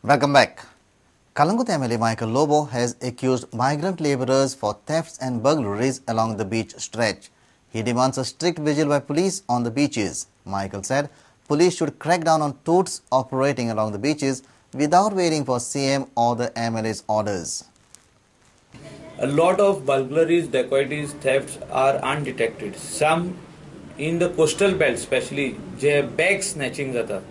Welcome back. Kalangut MLA Michael Lobo has accused migrant labourers for thefts and burglaries along the beach stretch. He demands a strict vigil by police on the beaches. Michael said police should crack down on touts operating along the beaches without waiting for CM or the MLA's orders. A lot of burglaries, dacoities, thefts are undetected. Some in the coastal belt, especially, bag snatching jata.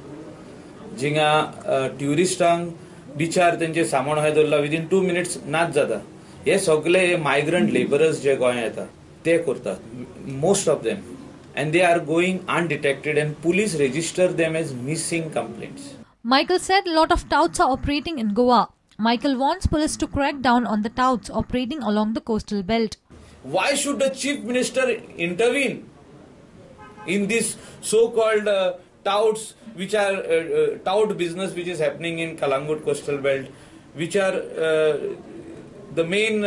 Jinga touristang bichar त्यांचे सामान आहे दोल्ला within 2 minutes नाच जाता. हे सगळे migrant laborers जे गोंय येता ते करतात. Most of them, and they are going undetected, and police register them as missing complaints. Michael said a lot of touts are operating in Goa. Michael wants police to crack down on the touts operating along the coastal belt. Why should the Chief Minister intervene in this so-called touts, which are tout business which is happening in Kalangut coastal belt, which are the main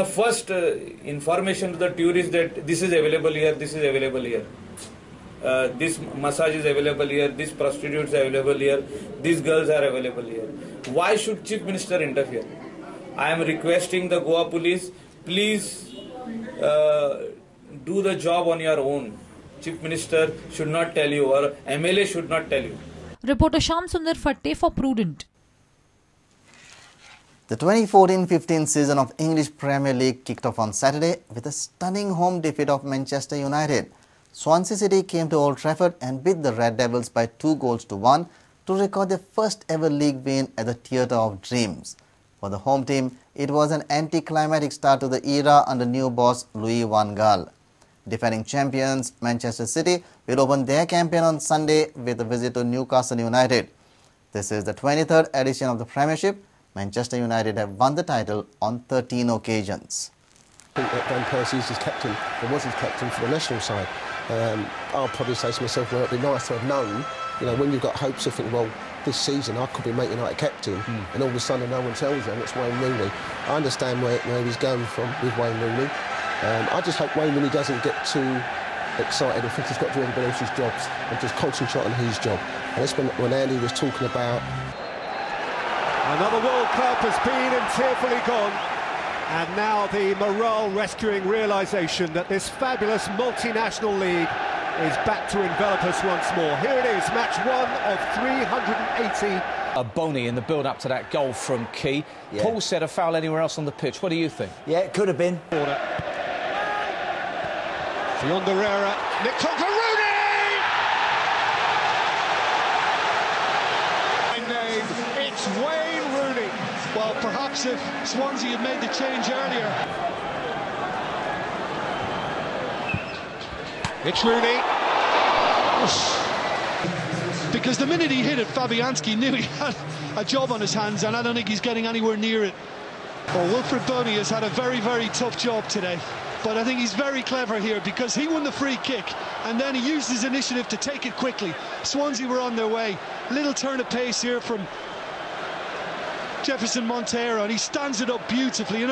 first information to the tourists that this is available here, this is available here, this massage is available here, this prostitutes are available here, these girls are available here. Why should Chief Minister interfere? I am requesting the Goa police, please do the job on your own. Chief Minister should not tell you, or MLA should not tell you. Reporter Shyam Sundar Fatte for Prudent. The 2014-15 season of English Premier League kicked off on Saturday with a stunning home defeat of Manchester United. Swansea City came to Old Trafford and beat the Red Devils by 2-1 to record their first ever league win at the Theatre of Dreams. For the home team, it was an anticlimactic start to the era under new boss Louis van Gaal. Defending champions Manchester City will open their campaign on Sunday with a visit to Newcastle United. This is the 23rd edition of the Premiership. Manchester United have won the title on 13 occasions. I think that Van Persie is his captain, or was his captain for the national side. I'll probably say to myself, well, it'd be nice to have known, when you've got hopes of thinking, well, this season I could be Man United captain, and all of a sudden no one tells you, and it's Wayne Rooney. I understand where he's going from with Wayne Rooney. I just hope Wayne Rooney doesn't get too excited and think he's got to do everybody else's jobs and just concentrate on his job. And that's when Andy was talking about... Another World Cup has been and tearfully gone. And now the morale-rescuing realisation that this fabulous multinational league is back to envelop us once more. Here it is, match 1 of 380. Boney in the build-up to that goal from Key. Yeah. Paul said a foul anywhere else on the pitch. What do you think? Yeah, it could have been. Fionderera, Nick Rooney! It's Wayne Rooney. Well, perhaps if Swansea had made the change earlier. It's Rooney. Because the minute he hit it, Fabianski knew he had a job on his hands, and I don't think he's getting anywhere near it. Well, Wilfred Boney has had a very, very tough job today. But I think he's very clever here because he won the free kick and then he used his initiative to take it quickly. Swansea were on their way. Little turn of pace here from Jefferson Montero, and he stands it up beautifully.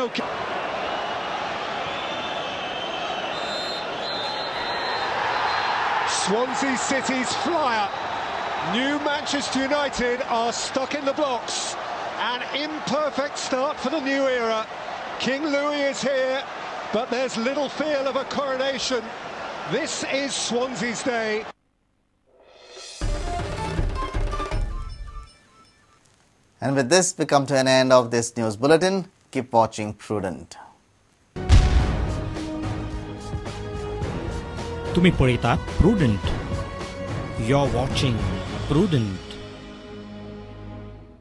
Swansea City's flyer. New Manchester United are stuck in the blocks. An imperfect start for the new era. King Louis is here, but there's little feel of a coronation. This is Swansea's day. And with this, we come to an end of this news bulletin. Keep watching Prudent. तुम्ही पळयतात Prudent. You're watching Prudent.